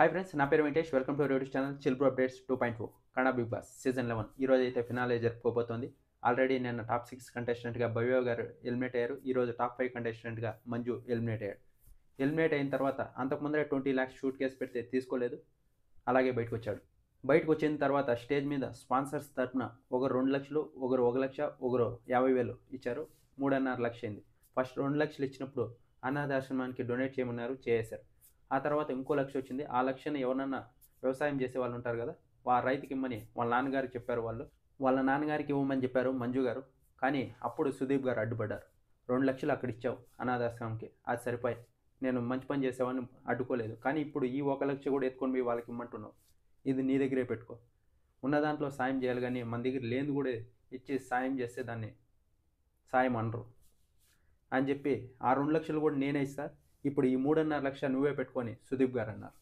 Hi friends, నా పేరు Venkatesh. Welcome to YouTube channel chill bro updates 2.0 Kannada Bigg Boss season 11. ఈరోజు అయితే ఫినాలే జరుపుకోబోతోంది. ఆల్రెడీ నిన్న టాప్ 6 కంటెస్టెంట్గా భవ్య గారు ఎలిమినేట్ అయ్యారు. ఈరోజు టాప్ 5 కంటెస్టెంట్గా మంజు ఎలిమినేట్ అయ్యాడు. ఎలిమినేట్ అయిన తర్వాత అంతకుముందరే 20 lakhs షూట్ కేసు పెడితే తీసుకోలేదు, అలాగే బయటకు వచ్చాడు. బయటకు వచ్చిన తర్వాత స్టేజ్ మీద స్పాన్సర్స్ తరఫున ఒకరు 2 లక్షలు, ఒకరు 1 లక్ష, ఒకరు 50,000 ఇచ్చారు. 3.5 లక్షలు అయింది. ఫస్ట్ 2 లక్షలు ఇచ్చినప్పుడు అనాథాశ్రమానికి డొనేట్ చేయమన్నారు, చేశారు. ఆ తర్వాత ఇంకో లక్ష వచ్చింది. ఆ లక్షని ఎవరన్నా వ్యవసాయం చేసే వాళ్ళు ఉంటారు కదా, రైతుకి ఇమ్మని వాళ్ళ నాన్నగారికి చెప్పారు. వాళ్ళ నాన్నగారికి ఇవ్వమని చెప్పారు మంజు గారు. కానీ అప్పుడు సుదీప్ గారు అడ్డుపడ్డారు. 2 లక్షలు అక్కడ ఇచ్చావు అనాథాశ్రమంకి, అది సరిపోయి, నేను మంచి పని చేసావని అడ్డుకోలేదు. కానీ ఇప్పుడు ఈ 1 లక్ష కూడా ఎత్తుకొని పోయి వాళ్ళకి ఇమ్మంటున్నావు. ఇది నీ దగ్గరే పెట్టుకో. ఉన్న దాంట్లో సాయం చేయాలి, కానీ మన దగ్గర లేని కూడా ఇచ్చి సాయం చేస్తే దాన్ని సాయం అనరు అని చెప్పి, ఆ 2 లక్షలు కూడా నేనే ఇస్తా, ఇప్పుడు ఈ 3.5 లక్ష నువ్వే పెట్టుకొని సుదీప్ గారు అన్నారు.